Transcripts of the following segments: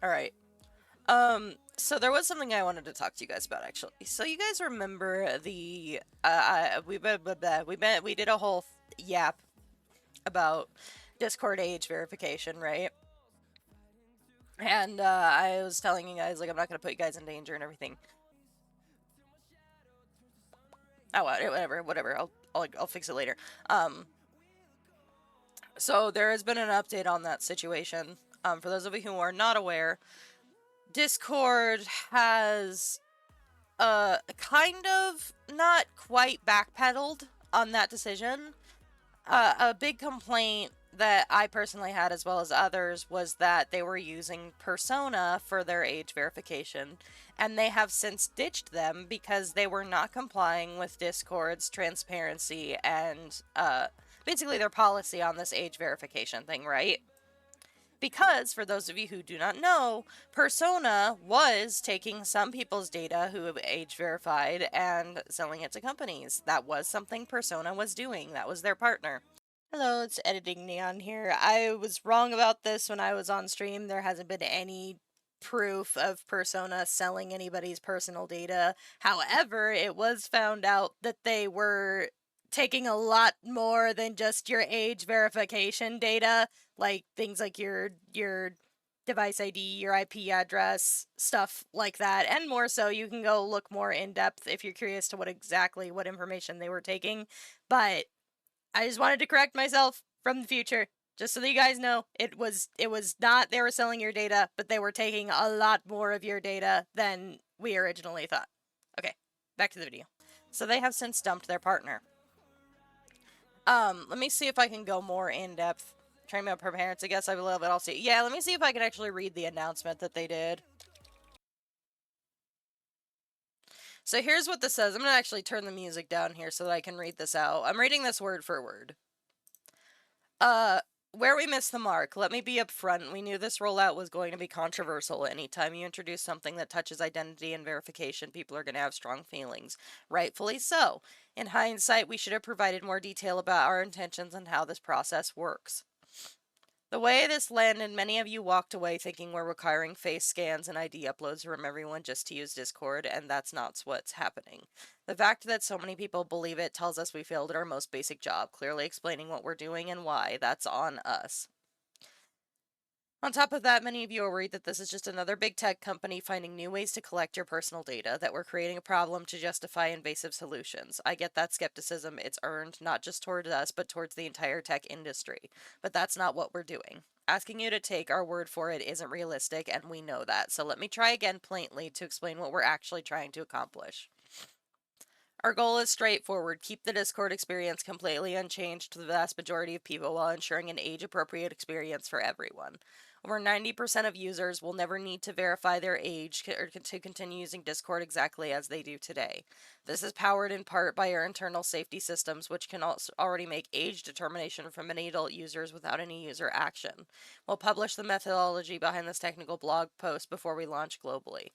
All right. So there was something I wanted to talk to you guys about actually. So you guys remember the we did a whole yap about Discord age verification, right? And I was telling you guys like I'm not gonna put you guys in danger and everything. Oh, whatever. I'll fix it later. Um, so there has been an update on that situation. For those of you who are not aware, Discord has kind of not quite backpedaled on that decision. A big complaint that I personally had, as well as others, was that they were using Persona for their age verification, and they have since ditched them because they were not complying with Discord's transparency and basically their policy on this age verification thing, right? Because, for those of you who do not know, Persona was taking some people's data who have age verified and selling it to companies. That was something Persona was doing. That was their partner. Hello, it's Editing Neon here. I was wrong about this when I was on stream. There hasn't been any proof of Persona selling anybody's personal data. However, it was found out that they were taking a lot more than just your age verification data, like things like your device ID, your IP address, stuff like that, and more so. You can go look more in depth if you're curious to what information they were taking. But I just wanted to correct myself from the future, just so that you guys know it was not they were selling your data, but they were taking a lot more of your data than we originally thought. Okay, back to the video. So they have since dumped their partner. Let me see if I can go more in depth. Train up her parents, I guess I will, but I'll see. Yeah, let me see if I can actually read the announcement that they did. So here's what this says. I'm gonna actually turn the music down here so that I can read this out. I'm reading this word for word. Uh, where we missed the mark, let me be upfront. We knew this rollout was going to be controversial. Anytime you introduce something that touches identity and verification, people are going to have strong feelings. Rightfully so. In hindsight, we should have provided more detail about our intentions and how this process works. The way this landed, many of you walked away thinking we're requiring face scans and ID uploads from everyone just to use Discord, and that's not what's happening. The fact that so many people believe it tells us we failed at our most basic job, clearly explaining what we're doing and why. That's on us. On top of that, many of you are worried that this is just another big tech company finding new ways to collect your personal data, that we're creating a problem to justify invasive solutions. I get that skepticism. It's earned, not just towards us, but towards the entire tech industry. But that's not what we're doing. Asking you to take our word for it isn't realistic, and we know that. So let me try again plainly to explain what we're actually trying to accomplish. Our goal is straightforward: keep the Discord experience completely unchanged to the vast majority of people while ensuring an age-appropriate experience for everyone. Over 90% of users will never need to verify their age or to continue using Discord exactly as they do today. This is powered in part by our internal safety systems, which can also already make age determination from many adult users without any user action. We'll publish the methodology behind this technical blog post before we launch globally.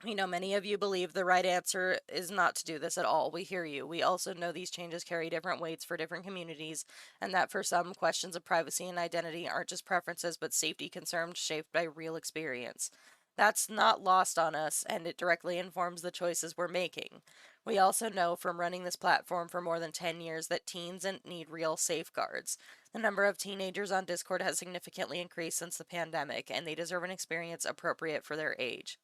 We know many of you believe the right answer is not to do this at all. We hear you. We also know these changes carry different weights for different communities, and that for some, questions of privacy and identity aren't just preferences but safety concerns shaped by real experience. That's not lost on us, and it directly informs the choices we're making. We also know from running this platform for more than 10 years that teens need real safeguards. The number of teenagers on Discord has significantly increased since the pandemic, and they deserve an experience appropriate for their age.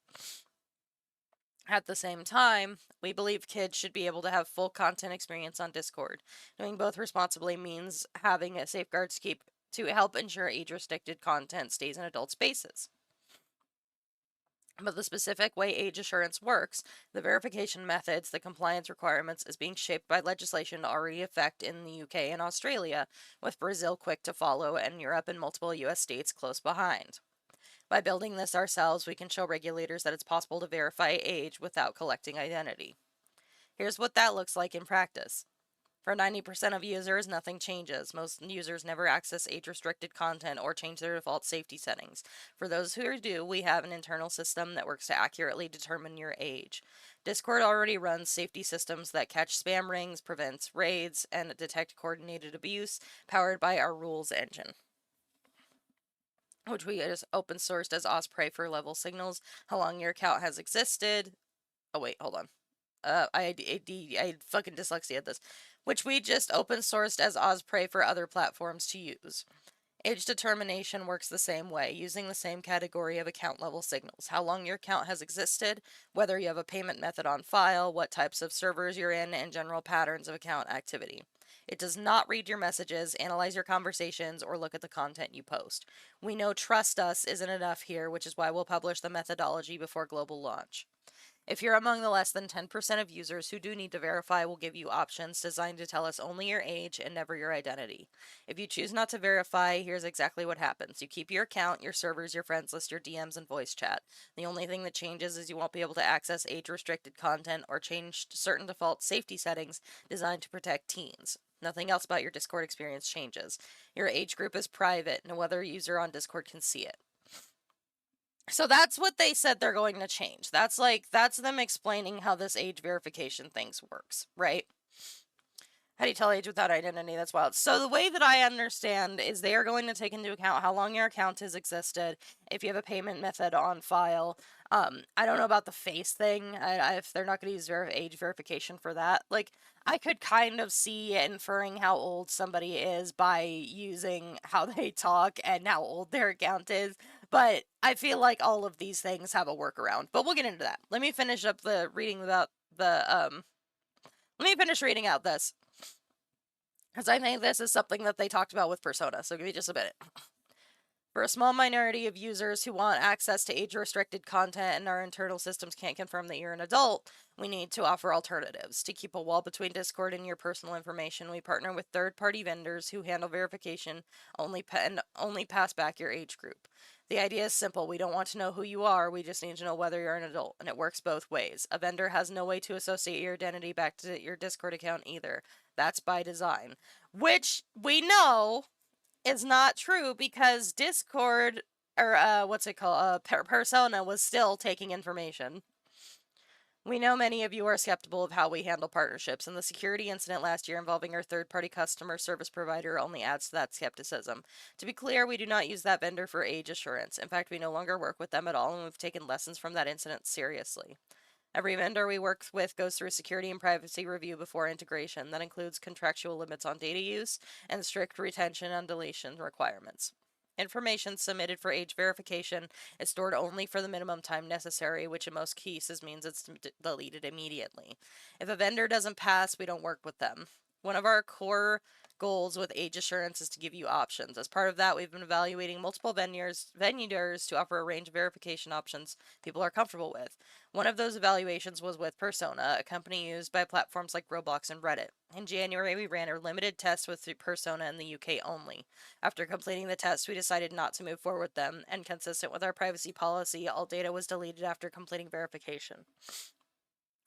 At the same time, we believe kids should be able to have full content experience on Discord. Doing both responsibly means having a safeguards to keep to help ensure age-restricted content stays in adult spaces. But the specific way age assurance works, the verification methods, the compliance requirements, is being shaped by legislation already in effect in the UK and Australia, with Brazil quick to follow and Europe and multiple US states close behind. By building this ourselves, we can show regulators that it's possible to verify age without collecting identity. Here's what that looks like in practice. For 90% of users, nothing changes. Most users never access age-restricted content or change their default safety settings. For those who do, we have an internal system that works to accurately determine your age. Discord already runs safety systems that catch spam rings, prevents raids, and detect coordinated abuse, powered by our rules engine. which we just open sourced as Osprey for level signals, how long your account has existed. Oh wait, hold on. I fucking dyslexia at this. Which we just open sourced as Osprey for other platforms to use. Age determination works the same way, using the same category of account level signals. How long your account has existed, whether you have a payment method on file, what types of servers you're in, and general patterns of account activity. It does not read your messages, analyze your conversations, or look at the content you post. We know trust us isn't enough here, which is why we'll publish the methodology before global launch. If you're among the less than 10% of users who do need to verify, we'll give you options designed to tell us only your age and never your identity. If you choose not to verify, here's exactly what happens. You keep your account, your servers, your friends list, your DMs, and voice chat. The only thing that changes is you won't be able to access age-restricted content or change certain default safety settings designed to protect teens. Nothing else about your Discord experience changes. Your age group is private. No other user on Discord can see it. So that's what they said they're going to change. That's them explaining how this age verification things works, right? How do you tell age without identity? That's wild. So the way that I understand is they are going to take into account how long your account has existed, if you have a payment method on file. I don't know about the face thing. If they're not going to use age verification for that, like I could kind of see inferring how old somebody is by using how they talk and how old their account is. But I feel like all of these things have a workaround. But we'll get into that. Let me finish up the reading about the Let me finish reading out this, because I think this is something that they talked about with Persona, so give me just a minute. For a small minority of users who want access to age-restricted content and our internal systems can't confirm that you're an adult, we need to offer alternatives. To keep a wall between Discord and your personal information, we partner with third-party vendors who handle verification and only pass back your age group. The idea is simple. We don't want to know who you are. We just need to know whether you're an adult, and it works both ways. A vendor has no way to associate your identity back to your Discord account either. That's by design. Which we know is not true because Discord, or what's it called? Persona was still taking information. We know many of you are skeptical of how we handle partnerships, and the security incident last year involving our third-party customer service provider only adds to that skepticism. To be clear, we do not use that vendor for age assurance. In fact, we no longer work with them at all, and we've taken lessons from that incident seriously. Every vendor we work with goes through a security and privacy review before integration. That includes contractual limits on data use and strict retention and deletion requirements. Information submitted for age verification is stored only for the minimum time necessary, which in most cases means it's deleted immediately. If a vendor doesn't pass, we don't work with them. One of our core goals with age assurance is to give you options. As part of that, we've been evaluating multiple vendors to offer a range of verification options people are comfortable with. One of those evaluations was with Persona, a company used by platforms like Roblox and Reddit. In January, we ran a limited test with Persona in the UK only. After completing the test, we decided not to move forward with them, and consistent with our privacy policy, all data was deleted after completing verification.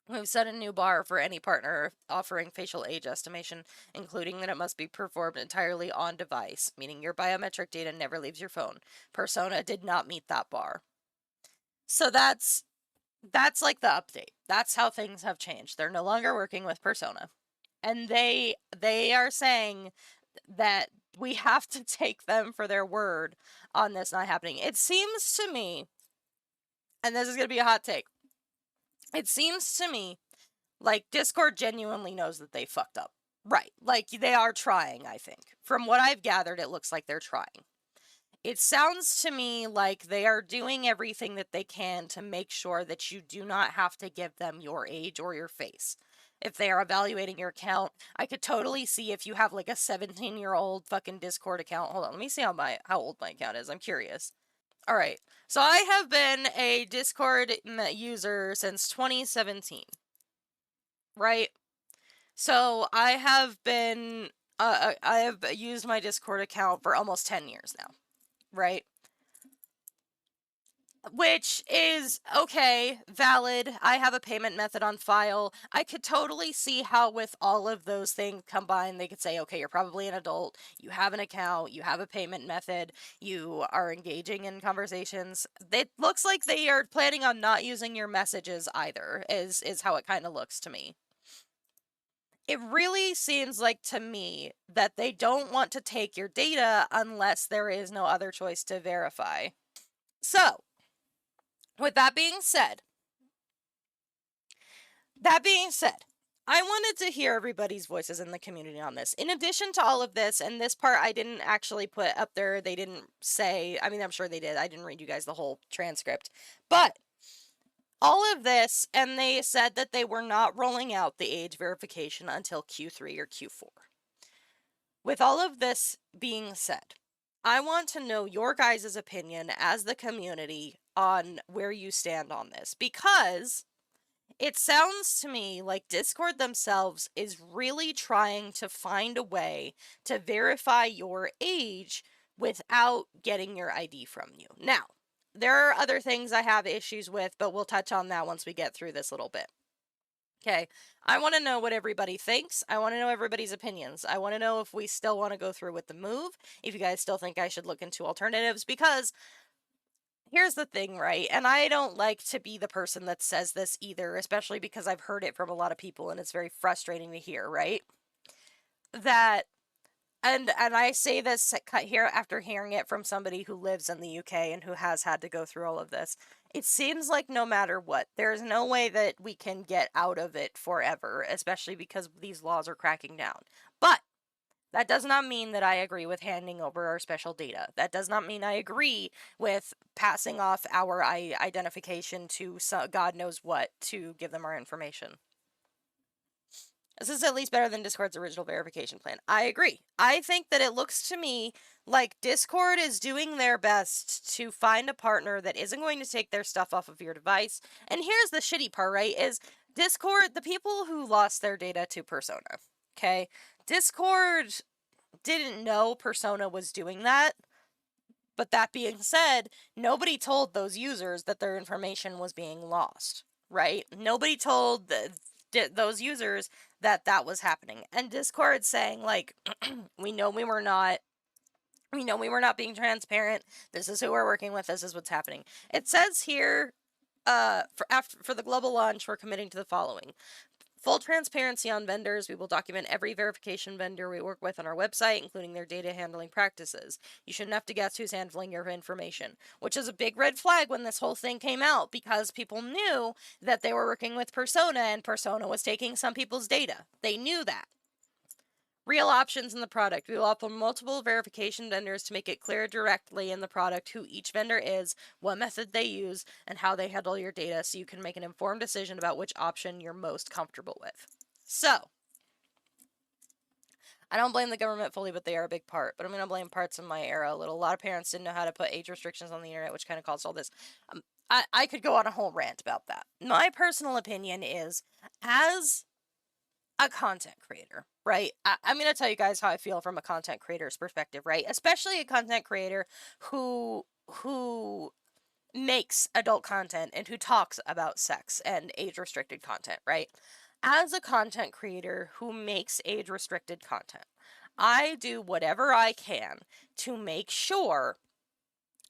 We've set a new bar for any partner offering facial age estimation, including that it must be performed entirely on device, meaning your biometric data never leaves your phone. Persona did not meet that bar. So that's like the update. That's how things have changed. They're no longer working with Persona. And they are saying that we have to take them for their word on this not happening. It seems to me, and this is going to be a hot take, it seems to me like Discord genuinely knows that they fucked up. Right. Like they are trying, I think. From what I've gathered, it looks like they're trying. It sounds to me like they are doing everything that they can to make sure that you do not have to give them your age or your face. If they are evaluating your account, I could totally see if you have like a 17-year-old fucking Discord account. Hold on, let me see how old my account is. I'm curious. All right. So I have been a Discord user since 2017. Right? So I have been I have used my Discord account for almost 10 years now. Right? Which is okay, valid. I have a payment method on file. I could totally see how with all of those things combined, they could say, okay, you're probably an adult, you have an account, you have a payment method, you are engaging in conversations. It looks like they are planning on not using your messages either, is how it kind of looks to me. it really seems like to me that they don't want to take your data unless there is no other choice to verify. So, with that being said, I wanted to hear everybody's voices in the community on this. In addition to all of this, and this part I didn't actually put up there, they didn't say, I mean, I'm sure they did. I didn't read you guys the whole transcript. But all of this, and they said that they were not rolling out the age verification until Q3 or Q4. With all of this being said, I want to know your guys' opinion as the community on where you stand on this, because it sounds to me like Discord themselves is really trying to find a way to verify your age without getting your ID from you. Now, there are other things I have issues with, but we'll touch on that once we get through this little bit. Okay, I want to know what everybody thinks. I want to know everybody's opinions. I want to know if we still want to go through with the move, if you guys still think I should look into alternatives, because here's the thing, right? And I don't like to be the person that says this either, especially because I've heard it from a lot of people and it's very frustrating to hear, right? That and I say this here after hearing it from somebody who lives in the UK and who has had to go through all of this. It seems like no matter what, there's no way that we can get out of it forever, especially because these laws are cracking down. But that does not mean that I agree with handing over our special data. That does not mean I agree with passing off our identification to God knows what to give them our information. This is at least better than Discord's original verification plan. I agree. I think that it looks to me like Discord is doing their best to find a partner that isn't going to take their stuff off of your device. And here's the shitty part, right? Is Discord, the people who lost their data to Persona, okay? Discord didn't know Persona was doing that. But that being said, nobody told those users that their information was being lost, right? Nobody told those users that that was happening. And Discord saying, like, we know we were not being transparent. This is who we're working with. This is what's happening. It says here, for the global launch, we're committing to the following: full transparency on vendors. We will document every verification vendor we work with on our website, including their data handling practices. You shouldn't have to guess who's handling your information, which is a big red flag when this whole thing came out, because people knew that they were working with Persona and Persona was taking some people's data. They knew that. Real options in the product. We will offer multiple verification vendors to make it clear directly in the product who each vendor is, what method they use, and how they handle your data, so you can make an informed decision about which option you're most comfortable with. So, I don't blame the government fully, but they are a big part. But I'm going to blame parts of my era a little. A lot of parents didn't know how to put age restrictions on the internet, which kind of caused all this. I could go on a whole rant about that. My personal opinion is, as a content creator, right? I'm going to tell you guys how I feel from a content creator's perspective, right? Especially a content creator who makes adult content and who talks about sex and age-restricted content, right? As a content creator who makes age-restricted content, I do whatever I can to make sure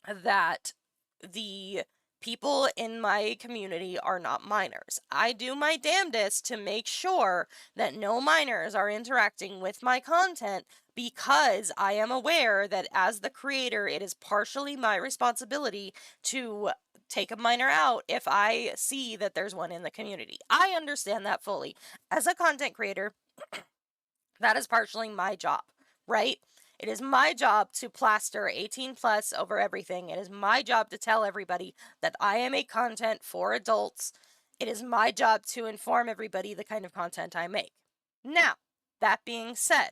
that the people in my community are not minors. I do my damnedest to make sure that no minors are interacting with my content, because I am aware that as the creator, it is partially my responsibility to take a minor out if I see that there's one in the community. I understand that fully. As a content creator, that is partially my job, right? It is my job to plaster 18 plus over everything. It is my job to tell everybody that I am a content for adults. It is my job to inform everybody the kind of content I make. Now, that being said,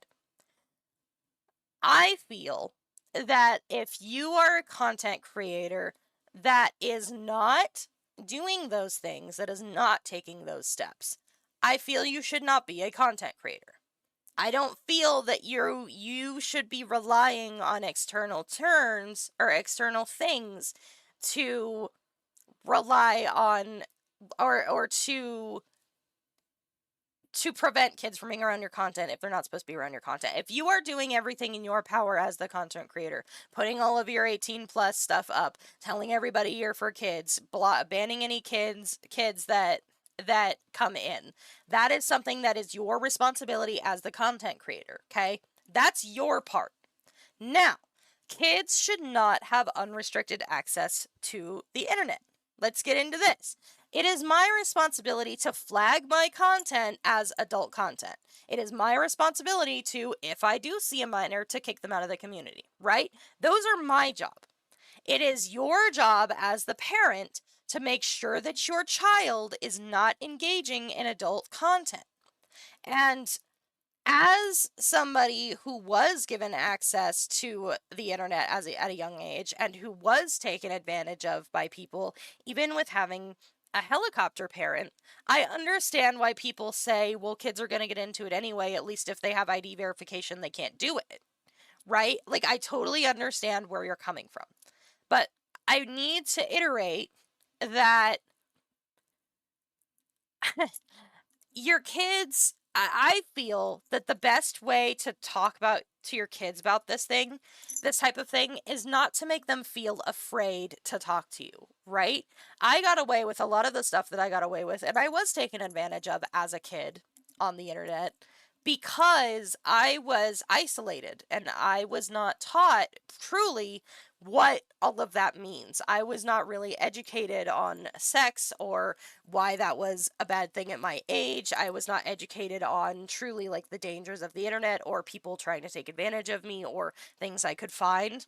I feel that if you are a content creator that is not doing those things, that is not taking those steps, I feel you should not be a content creator. I don't feel that you should be relying on external terms or external things to rely on or to prevent kids from being around your content if they're not supposed to be around your content. If you are doing everything in your power as the content creator, putting all of your 18 plus stuff up, telling everybody you're for kids, banning any kids that that come in. That is something that is your responsibility as the content creator, okay? That's your part. Now, kids should not have unrestricted access to the internet. Let's get into this. It is my responsibility to flag my content as adult content. It is my responsibility to, if I do see a minor, to kick them out of the community, right? Those are my job. It is your job as the parent to make sure that your child is not engaging in adult content. And as somebody who was given access to the internet at a young age and who was taken advantage of by people, even with having a helicopter parent, I understand why people say, well, kids are going to get into it anyway, at least if they have ID verification, they can't do it, right? Like, I totally understand where you're coming from. But I need to iterate that your kids, I feel that the best way to talk about to your kids about this type of thing, is not to make them feel afraid to talk to you, right? I got away with a lot of the stuff that I got away with, and I was taken advantage of as a kid on the internet because I was isolated and I was not taught truly what all of that means. I was not really educated on sex or why that was a bad thing at my age. I was not educated on truly like the dangers of the internet or people trying to take advantage of me or things I could find.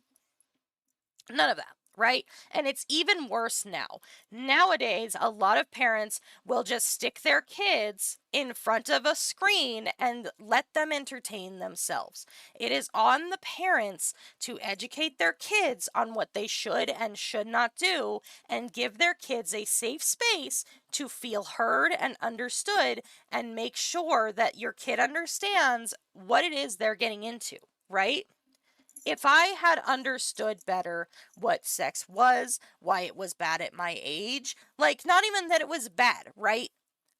None of that, right? And it's even worse now. Nowadays, a lot of parents will just stick their kids in front of a screen and let them entertain themselves. It is on the parents to educate their kids on what they should and should not do and give their kids a safe space to feel heard and understood and make sure that your kid understands what it is they're getting into, right? If I had understood better what sex was, why it was bad at my age, like not even that it was bad, right?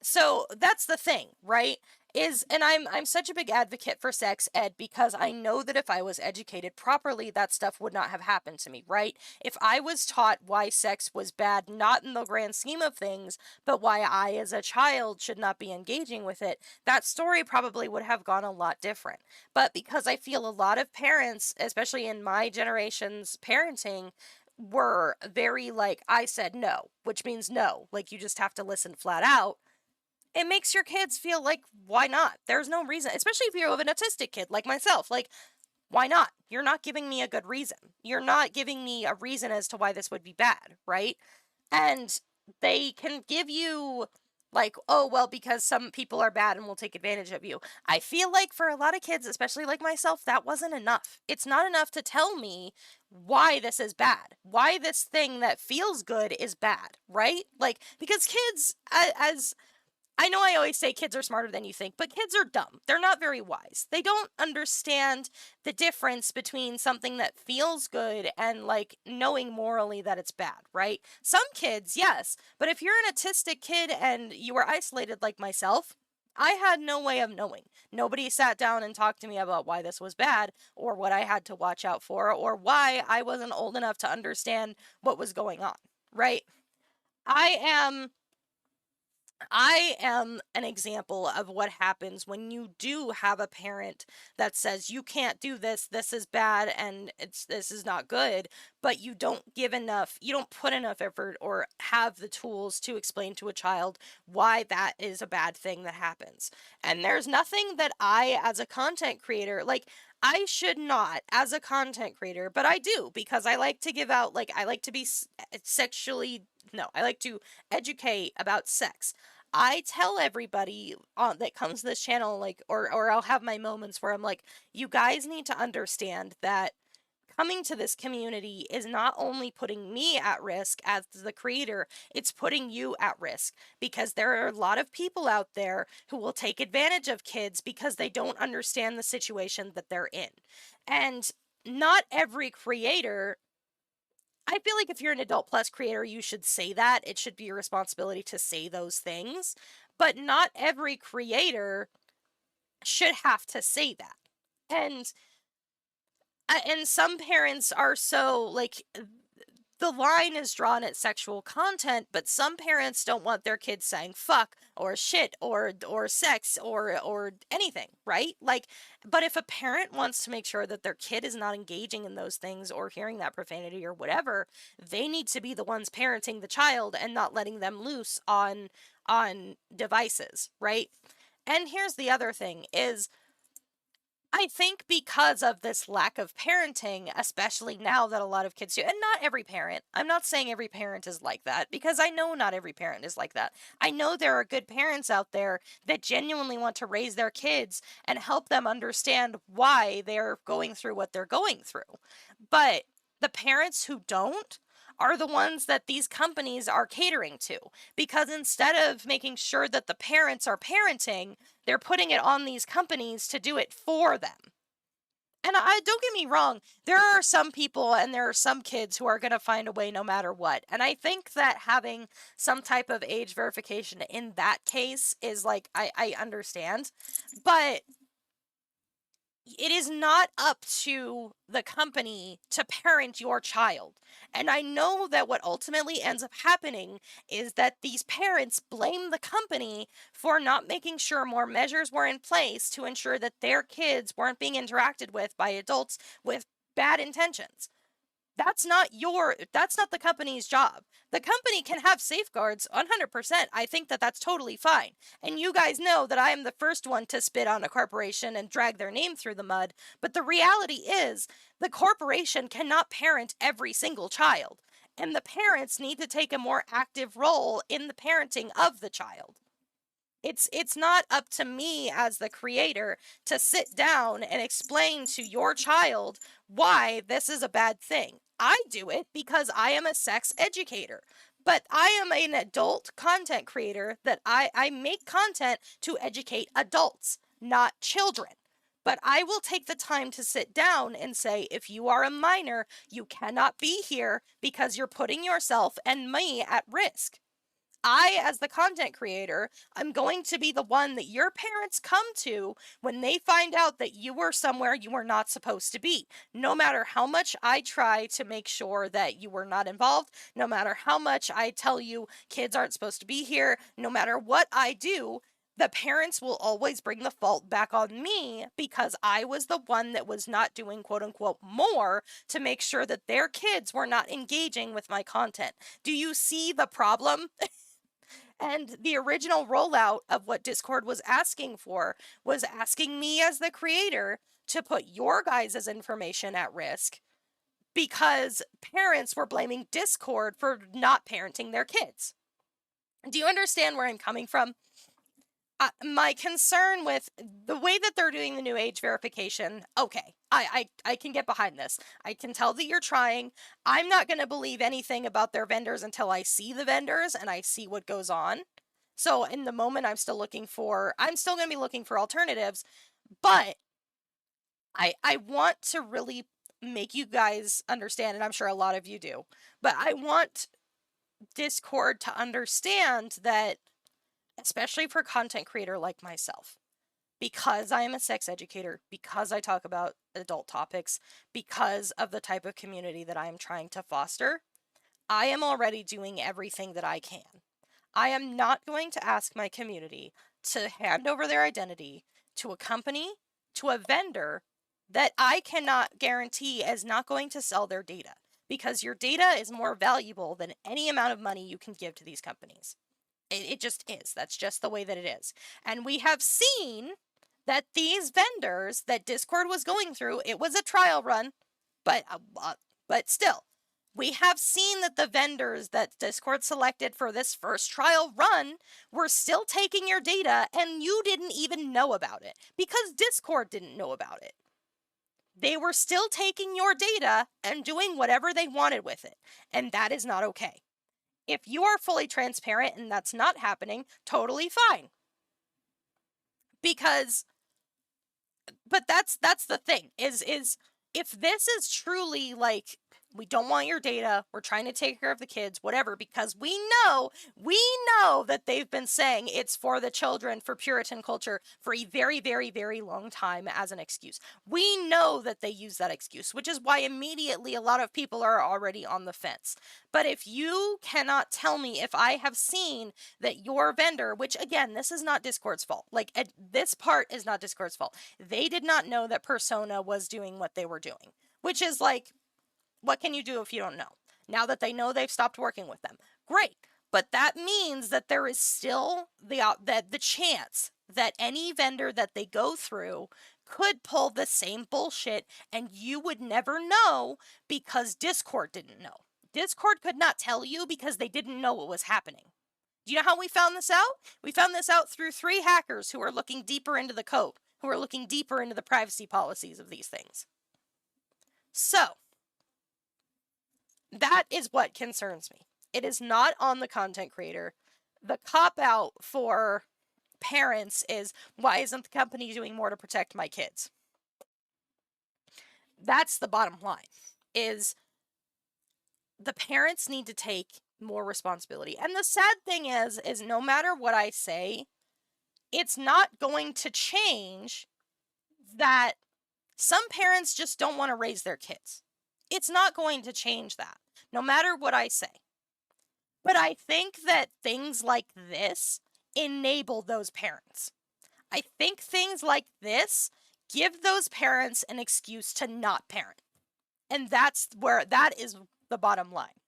So that's the thing, right? And I'm such a big advocate for sex ed because I know that if I was educated properly, that stuff would not have happened to me, right? If I was taught why sex was bad, not in the grand scheme of things, but why I as a child should not be engaging with it, that story probably would have gone a lot different. But because I feel a lot of parents, especially in my generation's parenting, were very like, I said no, which means no. Like, you just have to listen flat out. It makes your kids feel like, why not? There's no reason, especially if you have an autistic kid like myself. Like, why not? You're not giving me a good reason. You're not giving me a reason as to why this would be bad, right? And they can give you like, oh, well, because some people are bad and will take advantage of you. I feel like for a lot of kids, especially like myself, that wasn't enough. It's not enough to tell me why this is bad, why this thing that feels good is bad, right? Like, because kids, as I know I always say kids are smarter than you think, but kids are dumb. They're not very wise. They don't understand the difference between something that feels good and like knowing morally that it's bad, right? Some kids, yes, but if you're an autistic kid and you were isolated like myself, I had no way of knowing. Nobody sat down and talked to me about why this was bad or what I had to watch out for or why I wasn't old enough to understand what was going on, right? I am I am an example of what happens when you do have a parent that says you can't do this, this is bad and this is not good, but you don't put enough effort or have the tools to explain to a child why that is a bad thing that happens. And there's nothing that I as a content creator, like I should not as a content creator, but I do because I like to give out I like to be sexually no, I like to educate about sex. I tell everybody that comes to this channel, like, or I'll have my moments where I'm like, you guys need to understand that coming to this community is not only putting me at risk as the creator, it's putting you at risk because there are a lot of people out there who will take advantage of kids because they don't understand the situation that they're in. And not every creator, I feel like if you're an adult plus creator, you should say that. It should be your responsibility to say those things. But not every creator should have to say that. And some parents are so like the line is drawn at sexual content, but some parents don't want their kids saying fuck or shit or sex or anything, right? Like, but if a parent wants to make sure that their kid is not engaging in those things or hearing that profanity or whatever, they need to be the ones parenting the child and not letting them loose on devices, right? And here's the other thing is I think because of this lack of parenting, especially now that a lot of kids do, and not every parent, I'm not saying every parent is like that, because I know not every parent is like that. I know there are good parents out there that genuinely want to raise their kids and help them understand why they're going through what they're going through. But the parents who don't are the ones that these companies are catering to, because instead of making sure that the parents are parenting, they're putting it on these companies to do it for them. And I don't get me wrong, there are some people and there are some kids who are going to find a way no matter what. And I think that having some type of age verification in that case is like, I understand. But it is not up to the company to parent your child. And I know that what ultimately ends up happening is that these parents blame the company for not making sure more measures were in place to ensure that their kids weren't being interacted with by adults with bad intentions. That's not the company's job. The company can have safeguards 100%. I think that that's totally fine. And you guys know that I am the first one to spit on a corporation and drag their name through the mud. But the reality is, the corporation cannot parent every single child. And the parents need to take a more active role in the parenting of the child. It's not up to me as the creator to sit down and explain to your child why this is a bad thing. I do it because I am a sex educator. But I am an adult content creator that I make content to educate adults, not children. But I will take the time to sit down and say, if you are a minor, you cannot be here because you're putting yourself and me at risk. I, as the content creator, I'm going to be the one that your parents come to when they find out that you were somewhere you were not supposed to be. No matter how much I try to make sure that you were not involved, no matter how much I tell you kids aren't supposed to be here, no matter what I do, the parents will always bring the fault back on me because I was the one that was not doing quote unquote more to make sure that their kids were not engaging with my content. Do you see the problem? And the original rollout of what Discord was asking for was asking me as the creator to put your guys' information at risk because parents were blaming Discord for not parenting their kids. Do you understand where I'm coming from? My concern with the way that they're doing the new age verification, okay, I can get behind this. I can tell that you're trying. I'm not going to believe anything about their vendors until I see the vendors and I see what goes on. So in the moment, I'm still going to be looking for alternatives, but I want to really make you guys understand, and I'm sure a lot of you do, but I want Discord to understand that, especially for content creator like myself, because I am a sex educator, because I talk about adult topics, because of the type of community that I am trying to foster, I am already doing everything that I can. I am not going to ask my community to hand over their identity to a company, to a vendor that I cannot guarantee is not going to sell their data, because your data is more valuable than any amount of money you can give to these companies. It just is. That's just the way that it is. And we have seen that these vendors that Discord was going through, it was a trial run, but still, we have seen that the vendors that Discord selected for this first trial run were still taking your data and you didn't even know about it because Discord didn't know about it. They were still taking your data and doing whatever they wanted with it, and that is not okay. If you are fully transparent and that's not happening, totally fine. Because, but that's the thing, is if this is truly like We don't want your data. We're trying to take care of the kids, whatever, because we know that they've been saying it's for the children, for Puritan culture, for a very, very, very long time as an excuse. We know that they use that excuse, which is why immediately a lot of people are already on the fence. But if you cannot tell me if I have seen that your vendor, which again, this is not Discord's fault. Like, this part is not Discord's fault. They did not know that Persona was doing what they were doing, which is like, what can you do if you don't know? Now that they know, they've stopped working with them. Great. But that means that there is still the chance that any vendor that they go through could pull the same bullshit, and you would never know because Discord didn't know. Discord could not tell you because they didn't know what was happening. Do you know how we found this out? We found this out through 3 hackers who are looking deeper into the code, who are looking deeper into the privacy policies of these things. So, that is what concerns me. It is not on the content creator. The cop-out for parents is, why isn't the company doing more to protect my kids? That's the bottom line, is the parents need to take more responsibility. And the sad thing is no matter what I say, it's not going to change that some parents just don't want to raise their kids. It's not going to change that, no matter what I say. But I think that things like this enable those parents. I think things like this give those parents an excuse to not parent. And that is the bottom line.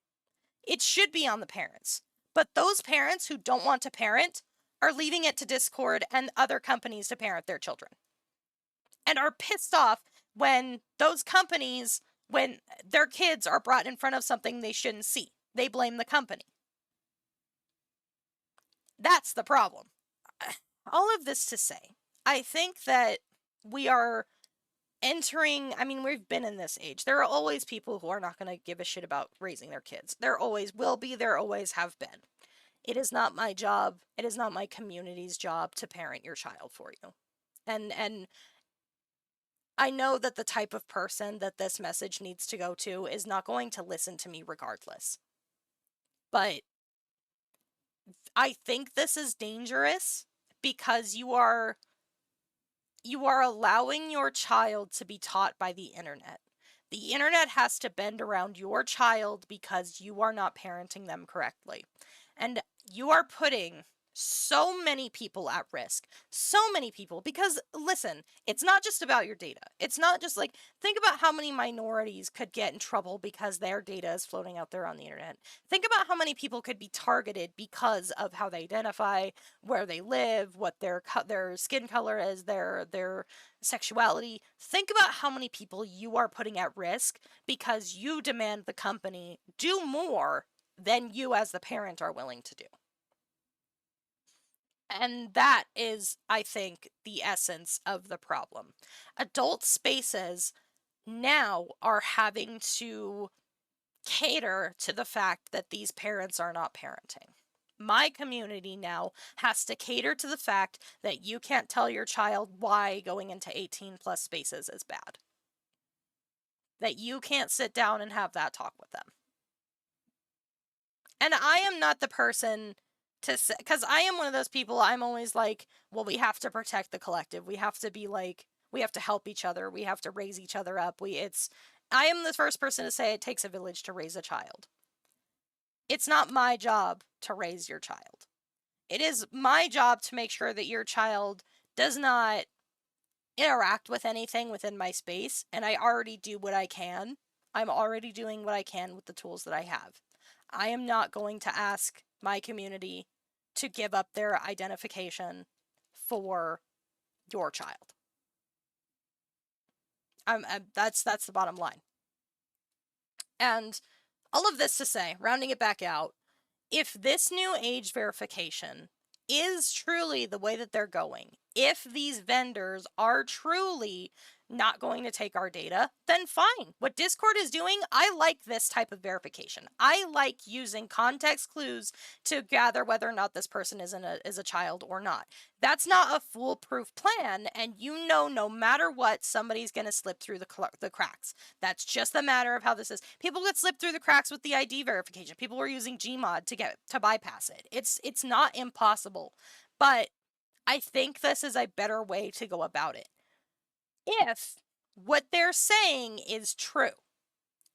It should be on the parents. But those parents who don't want to parent are leaving it to Discord and other companies to parent their children. And are pissed off when those companies, when their kids are brought in front of something they shouldn't see. They blame the company. That's the problem. All of this to say, I think that we are entering, I mean, we've been in this age. There are always people who are not going to give a shit about raising their kids. There always will be, there always have been. It is not my job, it is not my community's job to parent your child for you. And I know that the type of person that this message needs to go to is not going to listen to me regardless. But I think this is dangerous because you are allowing your child to be taught by the internet. The internet has to bend around your child because you are not parenting them correctly. And you are putting so many people at risk. So many people. Because, listen, it's not just about your data. It's not just like, think about how many minorities could get in trouble because their data is floating out there on the internet. Think about how many people could be targeted because of how they identify, where they live, what their skin color is, their sexuality. Think about how many people you are putting at risk because you demand the company do more than you as the parent are willing to do. And that is, I think, the essence of the problem. Adult spaces now are having to cater to the fact that these parents are not parenting. My community now has to cater to the fact that you can't tell your child why going into 18 plus spaces is bad. That you can't sit down and have that talk with them. And I am not the person to say, because I am one of those people, I'm always like, well, we have to protect the collective. We have to be like, we have to help each other. We have to raise each other up. I am the first person to say it takes a village to raise a child. It's not my job to raise your child. It is my job to make sure that your child does not interact with anything within my space, and I already do what I can. I'm already doing what I can with the tools that I have. I am not going to ask my community to give up their identification for your child. That's the bottom line. And all of this to say, rounding it back out, if this new age verification is truly the way that they're going, if these vendors are truly not going to take our data, then fine. What Discord is doing, I like this type of verification. I like using context clues to gather whether or not this person is a child or not. That's not a foolproof plan, and you know no matter what, somebody's going to slip through the cracks. That's just a matter of how this is. People get slipped through the cracks with the ID verification. People were using Gmod to bypass it. It's not impossible, but I think this is a better way to go about it. If what they're saying is true,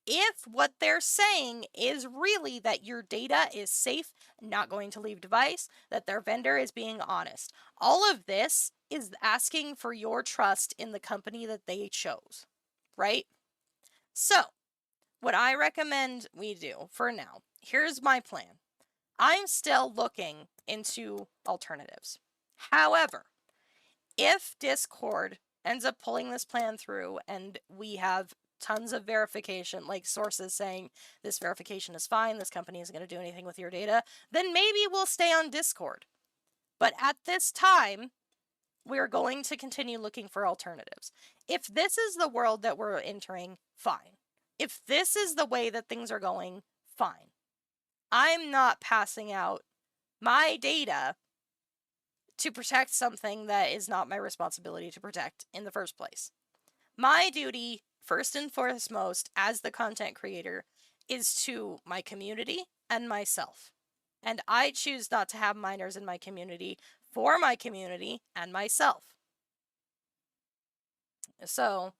if what they're saying is really that your data is safe, not going to leave device, that their vendor is being honest, all of this is asking for your trust in the company that they chose, right? So, what I recommend we do for now, here's my plan. I'm still looking into alternatives. However, if Discord ends up pulling this plan through and we have tons of verification, like sources saying this verification is fine, this company isn't going to do anything with your data, then maybe we'll stay on Discord. But at this time, we're going to continue looking for alternatives. If this is the world that we're entering, fine. If this is the way that things are going, fine. I'm not passing out my data to protect something that is not my responsibility to protect in the first place. My duty, first and foremost, as the content creator, is to my community and myself. And I choose not to have minors in my community for my community and myself. So,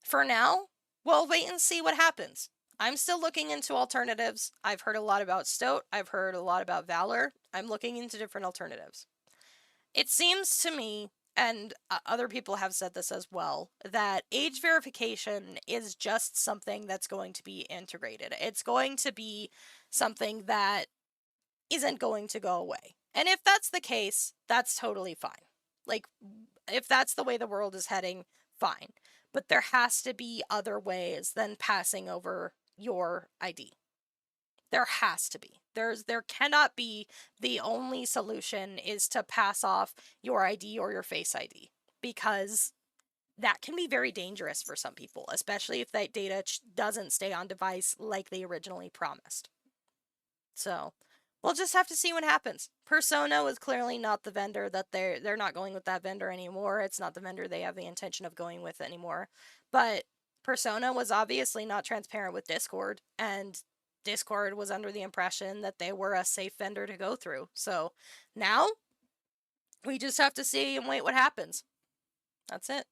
for now, we'll wait and see what happens. I'm still looking into alternatives. I've heard a lot about Stoat. I've heard a lot about Valor. I'm looking into different alternatives. It seems to me, and other people have said this as well, that age verification is just something that's going to be integrated. It's going to be something that isn't going to go away. And if that's the case, that's totally fine. Like, if that's the way the world is heading, fine. But there has to be other ways than passing over your ID. There has to be. There cannot be the only solution is to pass off your ID or your Face ID, because that can be very dangerous for some people, especially if that data doesn't stay on device like they originally promised. So, we'll just have to see what happens. Persona was clearly not the vendor that they're not going with that vendor anymore. It's not the vendor they have the intention of going with anymore. But Persona was obviously not transparent with Discord, and Discord was under the impression that they were a safe vendor to go through. So now we just have to see and wait what happens. That's it.